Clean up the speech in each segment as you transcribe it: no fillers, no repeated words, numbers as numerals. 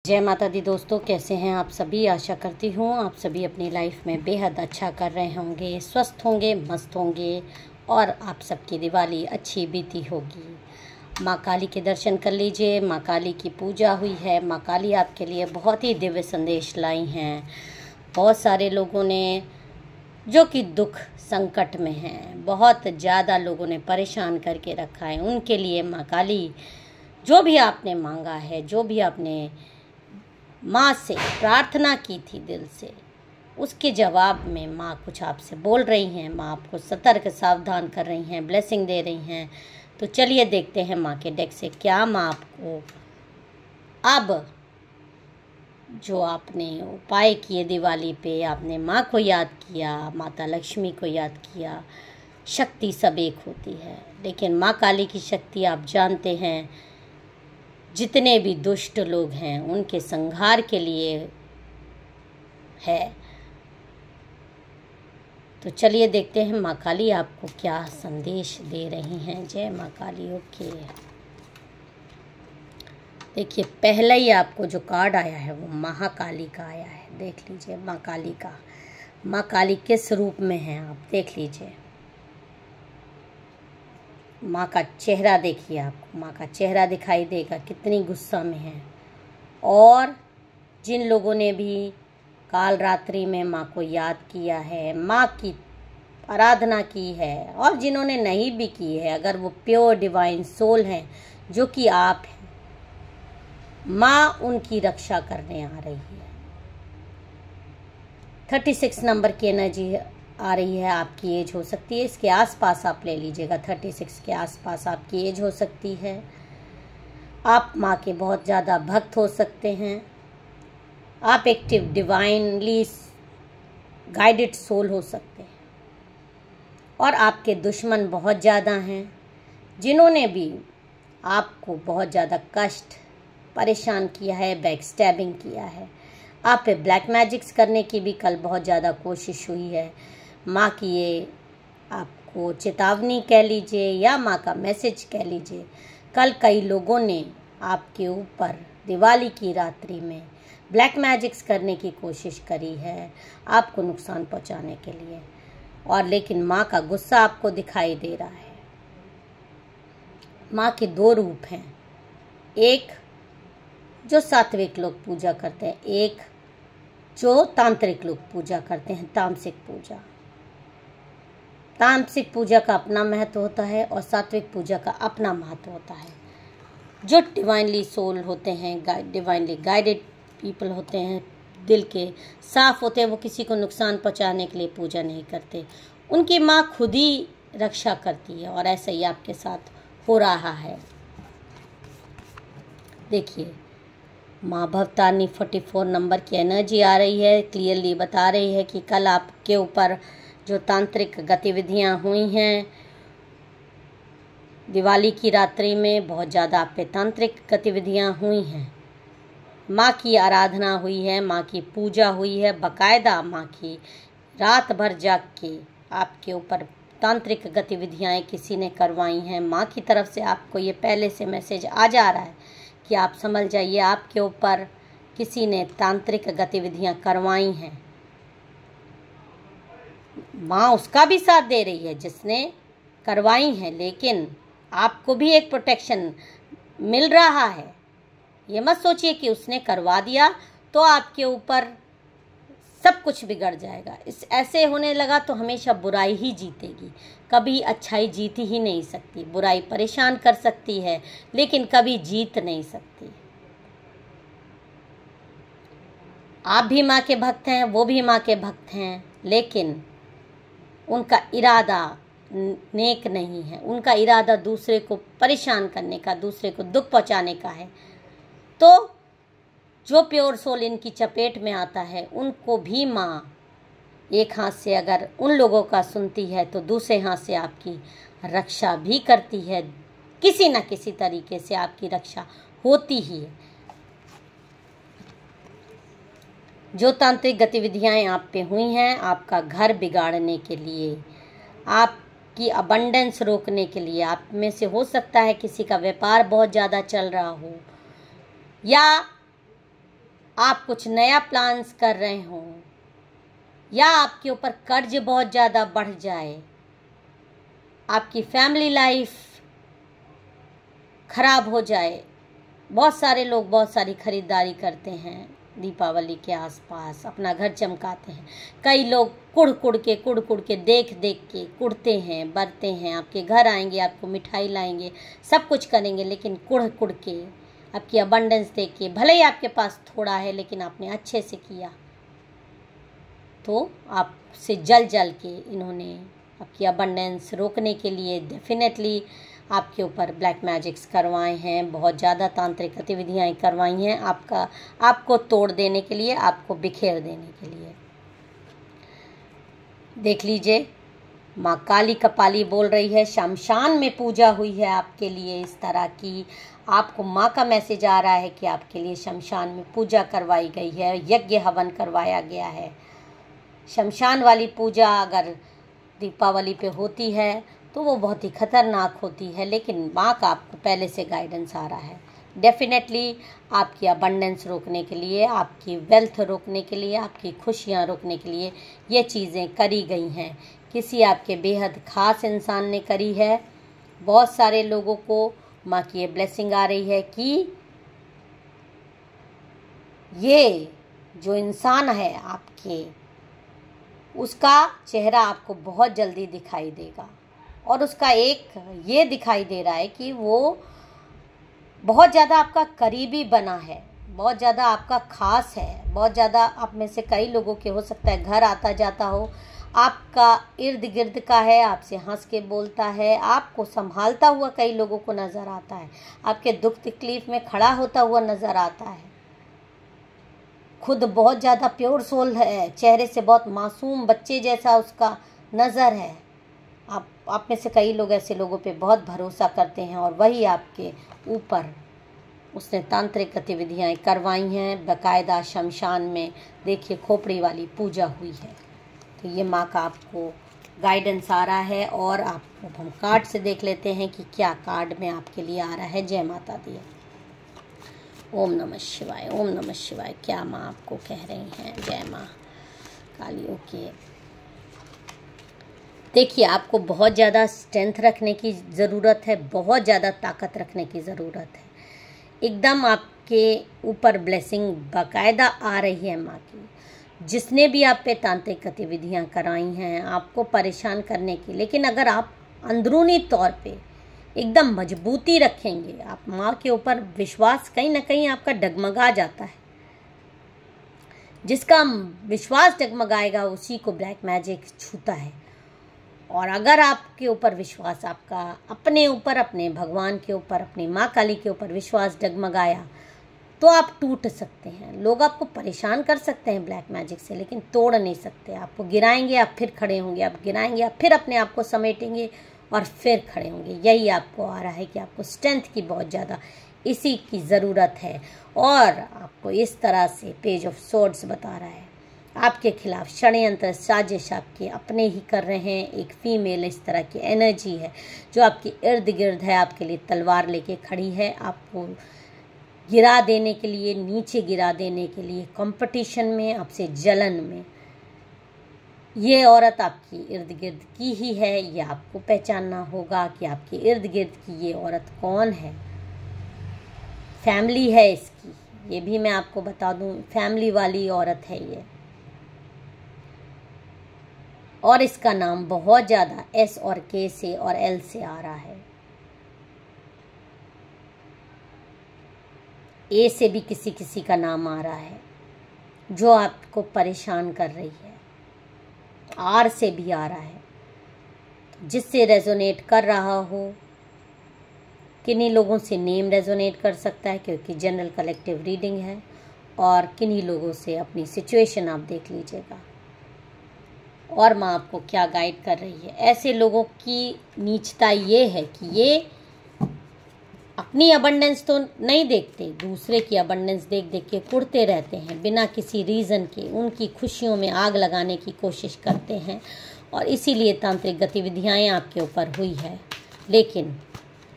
जय माता दी दोस्तों, कैसे हैं आप सभी। आशा करती हूँ आप सभी अपनी लाइफ में बेहद अच्छा कर रहे होंगे, स्वस्थ होंगे, मस्त होंगे और आप सबकी दिवाली अच्छी बीती होगी। माँ काली के दर्शन कर लीजिए। माँ काली की पूजा हुई है। माँ काली आपके लिए बहुत ही दिव्य संदेश लाई हैं। बहुत सारे लोगों ने जो कि दुख संकट में हैं, बहुत ज़्यादा लोगों ने परेशान करके रखा है, उनके लिए माँ काली जो भी आपने मांगा है, जो भी आपने माँ से प्रार्थना की थी दिल से, उसके जवाब में माँ कुछ आपसे बोल रही हैं। माँ आपको सतर्क सावधान कर रही हैं, ब्लेसिंग दे रही हैं। तो चलिए देखते हैं माँ के डेक से क्या माँ आपको अब जो आपने उपाय किए दिवाली पे, आपने माँ को याद किया, माता लक्ष्मी को याद किया। शक्ति सब एक होती है, लेकिन माँ काली की शक्ति आप जानते हैं, जितने भी दुष्ट लोग हैं उनके संहार के लिए है। तो चलिए देखते हैं माँ काली आपको क्या संदेश दे रही हैं। जय माँ काली। ओके, देखिए पहला ही आपको जो कार्ड आया है वो महाकाली का आया है। देख लीजिए माँ काली का। माँ काली किस रूप में है आप देख लीजिए। माँ का चेहरा देखिए, आपको माँ का चेहरा दिखाई देगा कितनी गुस्सा में है। और जिन लोगों ने भी काल रात्रि में माँ को याद किया है, माँ की आराधना की है, और जिन्होंने नहीं भी की है, अगर वो प्योर डिवाइन सोल हैं जो कि आप हैं, माँ उनकी रक्षा करने आ रही है। 36 नंबर की एनर्जी आ रही है। आपकी एज हो सकती है, इसके आसपास आप ले लीजिएगा, 36 के आसपास आपकी एज हो सकती है। आप माँ के बहुत ज़्यादा भक्त हो सकते हैं। आप एक्टिव डिवाइनली गाइडेड सोल हो सकते हैं। और आपके दुश्मन बहुत ज़्यादा हैं, जिन्होंने भी आपको बहुत ज़्यादा कष्ट परेशान किया है, बैक स्टैबिंग किया है। आप पे ब्लैक मैजिक्स करने की भी कल बहुत ज़्यादा कोशिश हुई है। माँ की ये आपको चेतावनी कह लीजिए या माँ का मैसेज कह लीजिए। कल कई लोगों ने आपके ऊपर दिवाली की रात्रि में ब्लैक मैजिक्स करने की कोशिश करी है, आपको नुकसान पहुँचाने के लिए। और लेकिन माँ का गुस्सा आपको दिखाई दे रहा है। माँ के दो रूप हैं, एक जो सात्विक लोग पूजा करते हैं, एक जो तांत्रिक लोग पूजा करते हैं, तामसिक पूजा। तामसिक पूजा का अपना महत्व होता है और सात्विक पूजा का अपना महत्व होता है। जो डिवाइनली सोल होते हैं, डिवाइनली गाइडेड पीपल होते हैं, दिल के साफ होते हैं, वो किसी को नुकसान पहुंचाने के लिए पूजा नहीं करते। उनकी माँ खुद ही रक्षा करती है, और ऐसा ही आपके साथ हो रहा है। देखिए माँ भवतारिणी 44 नंबर की एनर्जी आ रही है, क्लियरली बता रही है कि कल आपके ऊपर जो तांत्रिक गतिविधियाँ हुई हैं दिवाली की रात्रि में, बहुत ज़्यादा आप पे तांत्रिक गतिविधियाँ हुई हैं। माँ की आराधना हुई है, माँ की पूजा हुई है, बाकायदा माँ की रात भर जाग के आपके ऊपर तांत्रिक गतिविधियाँ किसी ने करवाई हैं। माँ की तरफ से आपको ये पहले से मैसेज आ जा रहा है कि आप समझ जाइए, आपके ऊपर किसी ने तांत्रिक गतिविधियां करवाई हैं। माँ उसका भी साथ दे रही है जिसने करवाई हैं, लेकिन आपको भी एक प्रोटेक्शन मिल रहा है। ये मत सोचिए कि उसने करवा दिया तो आपके ऊपर सब कुछ बिगड़ जाएगा। इस ऐसे होने लगा तो हमेशा बुराई ही जीतेगी, कभी अच्छाई जीत ही नहीं सकती। बुराई परेशान कर सकती है लेकिन कभी जीत नहीं सकती। आप भी माँ के भक्त हैं, वो भी माँ के भक्त हैं, लेकिन उनका इरादा नेक नहीं है। उनका इरादा दूसरे को परेशान करने का, दूसरे को दुख पहुँचाने का है। तो जो प्योर सोल इनकी चपेट में आता है, उनको भी माँ एक हाथ से अगर उन लोगों का सुनती है तो दूसरे हाथ से आपकी रक्षा भी करती है। किसी न किसी तरीके से आपकी रक्षा होती ही है। जो तांत्रिक गतिविधियाँ आप पे हुई हैं, आपका घर बिगाड़ने के लिए, आपकी अबंडेंस रोकने के लिए, आप में से हो सकता है किसी का व्यापार बहुत ज़्यादा चल रहा हो, या आप कुछ नया प्लान्स कर रहे हो, या आपके ऊपर कर्ज बहुत ज़्यादा बढ़ जाए, आपकी फैमिली लाइफ खराब हो जाए। बहुत सारे लोग बहुत सारी खरीदारी करते हैं दीपावली के आसपास, अपना घर चमकाते हैं। कई लोग कुड़ कुड़ के देख देख के कुड़ते हैं, बरते हैं। आपके घर आएंगे, आपको मिठाई लाएंगे, सब कुछ करेंगे, लेकिन कुड़ कुड़ के आपकी अबंडेंस देख के, भले ही आपके पास थोड़ा है लेकिन आपने अच्छे से किया, तो आपसे जल जल के इन्होंने आपकी अबंडेंस रोकने के लिए डेफिनेटली आपके ऊपर ब्लैक मैजिक्स करवाए हैं, बहुत ज़्यादा तांत्रिक गतिविधियाँ करवाई हैं आपको तोड़ देने के लिए, आपको बिखेर देने के लिए। देख लीजिए, माँ काली कपाली बोल रही है, शमशान में पूजा हुई है आपके लिए इस तरह की। आपको माँ का मैसेज आ रहा है कि आपके लिए शमशान में पूजा करवाई गई है, यज्ञ हवन करवाया गया है। शमशान वाली पूजा अगर दीपावली पे होती है तो वो बहुत ही खतरनाक होती है, लेकिन माँ का आपको पहले से गाइडेंस आ रहा है। डेफिनेटली आपकी अबंडेंस रोकने के लिए, आपकी वेल्थ रोकने के लिए, आपकी खुशियाँ रोकने के लिए ये चीज़ें करी गई हैं। किसी आपके बेहद ख़ास इंसान ने करी है। बहुत सारे लोगों को माँ की ये ब्लेसिंग आ रही है कि ये जो इंसान है आपके, उसका चेहरा आपको बहुत जल्दी दिखाई देगा, और उसका एक ये दिखाई दे रहा है कि वो बहुत ज़्यादा आपका करीबी बना है, बहुत ज़्यादा आपका खास है। बहुत ज़्यादा आप में से कई लोगों के हो सकता है घर आता जाता हो, आपका इर्द गिर्द का है, आपसे हंस के बोलता है, आपको संभालता हुआ कई लोगों को नज़र आता है, आपके दुख तकलीफ़ में खड़ा होता हुआ नज़र आता है। खुद बहुत ज़्यादा प्योर सोल है, चेहरे से बहुत मासूम बच्चे जैसा उसका नज़र है। आप में से कई लोग ऐसे लोगों पे बहुत भरोसा करते हैं, और वही आपके ऊपर उसने तांत्रिक गतिविधियाँ करवाई हैं। बाकायदा शमशान में देखिए खोपड़ी वाली पूजा हुई है। तो ये माँ का आपको गाइडेंस आ रहा है, और आप हम कार्ड से देख लेते हैं कि क्या कार्ड में आपके लिए आ रहा है। जय माता दी। ओम नमः शिवाय, ओम नमः शिवाय। क्या माँ आपको कह रही हैं? जय माँ काली। ओके, देखिए, आपको बहुत ज़्यादा स्ट्रेंथ रखने की ज़रूरत है, बहुत ज़्यादा ताकत रखने की ज़रूरत है। एकदम आपके ऊपर ब्लेसिंग बाकायदा आ रही है माँ की। जिसने भी आप पे तांत्रिक गतिविधियाँ कराई हैं आपको परेशान करने की, लेकिन अगर आप अंदरूनी तौर पे एकदम मजबूती रखेंगे, आप माँ के ऊपर विश्वास कहीं ना कहीं आपका डगमगा जाता है। जिसका विश्वास डगमगाएगा उसी को ब्लैक मैजिक छूता है। और अगर आपके ऊपर विश्वास, आपका अपने ऊपर, अपने भगवान के ऊपर, अपनी माँ काली के ऊपर विश्वास डगमगाया, तो आप टूट सकते हैं। लोग आपको परेशान कर सकते हैं ब्लैक मैजिक से, लेकिन तोड़ नहीं सकते। आपको गिराएंगे, आप फिर खड़े होंगे, आप गिराएंगे, आप फिर अपने आप को समेटेंगे और फिर खड़े होंगे। यही आपको आ रहा है कि आपको स्ट्रेंथ की बहुत ज़्यादा इसी की ज़रूरत है। और आपको इस तरह से पेज ऑफ सोर्ड्स बता रहा है, आपके खिलाफ षड्यंत्र साजिश आपके अपने ही कर रहे हैं। एक फीमेल इस तरह की एनर्जी है जो आपके इर्द गिर्द है, आपके लिए तलवार लेके खड़ी है, आपको गिरा देने के लिए, नीचे गिरा देने के लिए, कंपटीशन में, आपसे जलन में। ये औरत आपकी इर्द गिर्द की ही है। ये आपको पहचानना होगा कि आपके इर्द गिर्द की ये औरत कौन है। फैमिली है इसकी, ये भी मैं आपको बता दूं, फैमिली वाली औरत है ये। और इसका नाम बहुत ज़्यादा एस और के से और एल से आ रहा है। ए से भी किसी किसी का नाम आ रहा है जो आपको परेशान कर रही है। आर से भी आ रहा है। जिससे रेजोनेट कर रहा हो, किन्हीं लोगों से नेम रेजोनेट कर सकता है क्योंकि जनरल कलेक्टिव रीडिंग है, और किन्हीं लोगों से अपनी सिचुएशन आप देख लीजिएगा। और माँ आपको क्या गाइड कर रही है। ऐसे लोगों की नीचता ये है कि ये अपनी अबंडेंस तो नहीं देखते, दूसरे की अबंडेंस देख देख के कुड़ते रहते हैं बिना किसी रीज़न के। उनकी खुशियों में आग लगाने की कोशिश करते हैं, और इसीलिए तांत्रिक गतिविधियाँ आपके ऊपर हुई है। लेकिन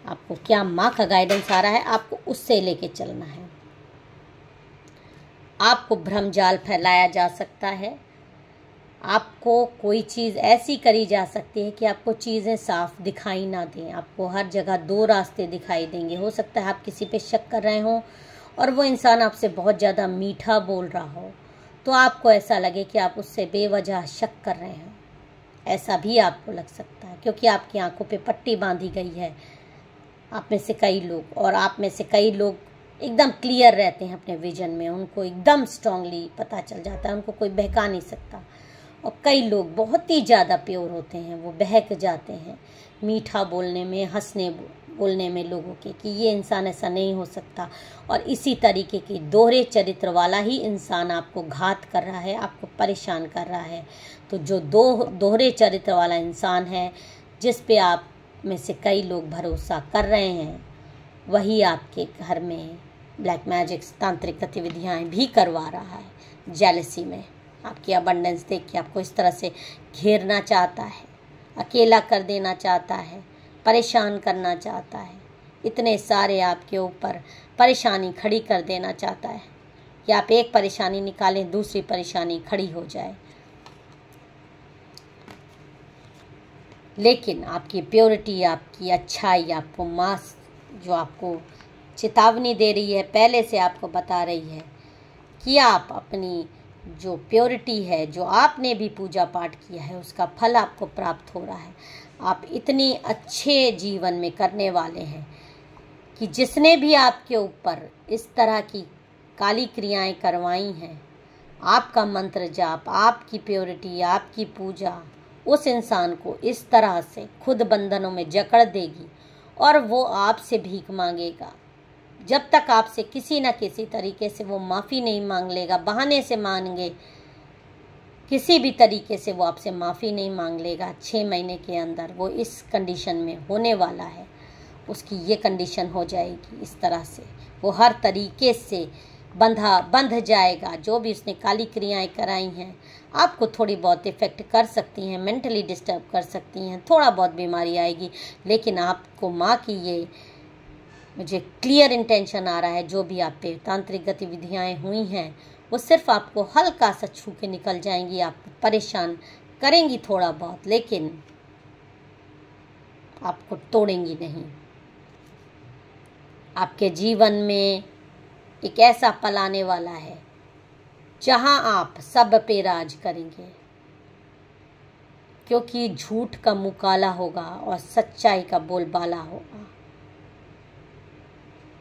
आपको क्या माँ का गाइडेंस आ रहा है, आपको उससे लेके चलना है। आपको भ्रमजाल फैलाया जा सकता है। आपको कोई चीज़ ऐसी करी जा सकती है कि आपको चीज़ें साफ दिखाई ना दें। आपको हर जगह दो रास्ते दिखाई देंगे। हो सकता है आप किसी पे शक कर रहे हो और वो इंसान आपसे बहुत ज़्यादा मीठा बोल रहा हो, तो आपको ऐसा लगे कि आप उससे बेवजह शक कर रहे हो। ऐसा भी आपको लग सकता है क्योंकि आपकी आंखों पे पट्टी बांधी गई है। आप में से कई लोग, और आप में से कई लोग एकदम क्लियर रहते हैं अपने विजन में। उनको एकदम स्ट्रांगली पता चल जाता है, उनको कोई बहका नहीं सकता। और कई लोग बहुत ही ज़्यादा प्योर होते हैं, वो बहक जाते हैं मीठा बोलने में, हंसने बोलने में लोगों के, कि ये इंसान ऐसा नहीं हो सकता। और इसी तरीके की दोहरे चरित्र वाला ही इंसान आपको घात कर रहा है, आपको परेशान कर रहा है। तो जो दोहरे चरित्र वाला इंसान है, जिस पे आप में से कई लोग भरोसा कर रहे हैं, वही आपके घर में ब्लैक मैजिक तांत्रिक गतिविधियाँ भी करवा रहा है। जेलसी में आपकी अबंडेंस देख के आपको इस तरह से घेरना चाहता है, अकेला कर देना चाहता है, परेशान करना चाहता है। इतने सारे आपके ऊपर परेशानी खड़ी कर देना चाहता है कि आप एक परेशानी निकालें, दूसरी परेशानी खड़ी हो जाए। लेकिन आपकी प्योरिटी, आपकी अच्छाई, आपको मास जो आपको चेतावनी दे रही है, पहले से आपको बता रही है कि आप अपनी जो प्योरिटी है, जो आपने भी पूजा पाठ किया है, उसका फल आपको प्राप्त हो रहा है। आप इतनी अच्छे जीवन में करने वाले हैं कि जिसने भी आपके ऊपर इस तरह की काली क्रियाएं करवाई हैं, आपका मंत्र जाप, आपकी प्योरिटी, आपकी पूजा उस इंसान को इस तरह से खुद बंधनों में जकड़ देगी और वो आपसे भीख मांगेगा। जब तक आपसे किसी न किसी तरीके से वो माफ़ी नहीं मांग लेगा, बहाने से मांगे, किसी भी तरीके से वो आपसे माफ़ी नहीं मांग लेगा, 6 महीने के अंदर वो इस कंडीशन में होने वाला है। उसकी ये कंडीशन हो जाएगी इस तरह से, वो हर तरीके से बंध जाएगा। जो भी उसने काली क्रियाएं कराई हैं, आपको थोड़ी बहुत इफ़ेक्ट कर सकती हैं, मेंटली डिस्टर्ब कर सकती हैं, थोड़ा बहुत बीमारी आएगी, लेकिन आपको माँ की ये मुझे क्लियर इंटेंशन आ रहा है, जो भी आप पे तांत्रिक गतिविधियाँ हुई हैं वो सिर्फ आपको हल्का सा छू के निकल जाएंगी, आपको परेशान करेंगी थोड़ा बहुत, लेकिन आपको तोड़ेंगी नहीं। आपके जीवन में एक ऐसा पल आने वाला है जहां आप सब पे राज करेंगे, क्योंकि झूठ का मुकाला होगा और सच्चाई का बोलबाला होगा।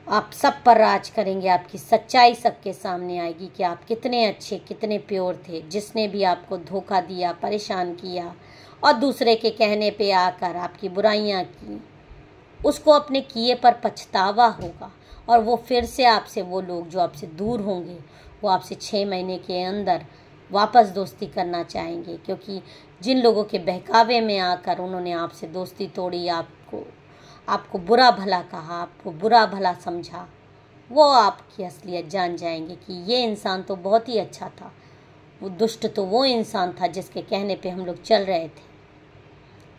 आप सब पर राज करेंगे, आपकी सच्चाई सबके सामने आएगी कि आप कितने अच्छे, कितने प्योर थे। जिसने भी आपको धोखा दिया, परेशान किया और दूसरे के कहने पे आकर आपकी बुराइयां की, उसको अपने किए पर पछतावा होगा और वो फिर से आपसे, वो लोग जो आपसे दूर होंगे, वो आपसे 6 महीने के अंदर वापस दोस्ती करना चाहेंगे, क्योंकि जिन लोगों के बहकावे में आकर उन्होंने आपसे दोस्ती तोड़ी, आपको बुरा भला कहा, आपको बुरा भला समझा, वो आपकी असलियत जान जाएंगे कि ये इंसान तो बहुत ही अच्छा था। वो दुष्ट तो वो इंसान था जिसके कहने पे हम लोग चल रहे थे,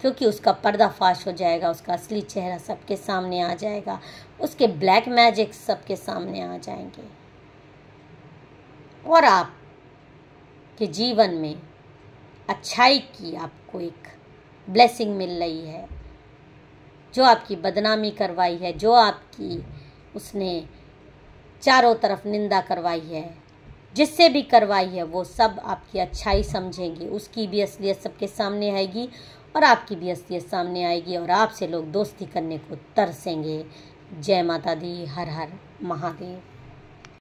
क्योंकि उसका पर्दाफाश हो जाएगा, उसका असली चेहरा सबके सामने आ जाएगा, उसके ब्लैक मैजिक सबके सामने आ जाएंगे और आप के जीवन में अच्छाई की आपको एक ब्लेसिंग मिल रही है। जो आपकी बदनामी करवाई है, जो आपकी उसने चारों तरफ निंदा करवाई है, जिससे भी करवाई है, वो सब आपकी अच्छाई समझेंगे। उसकी भी असलियत सबके सामने आएगी और आपकी भी असलियत सामने आएगी और आपसे लोग दोस्ती करने को तरसेंगे। जय माता दी, हर हर महादेव।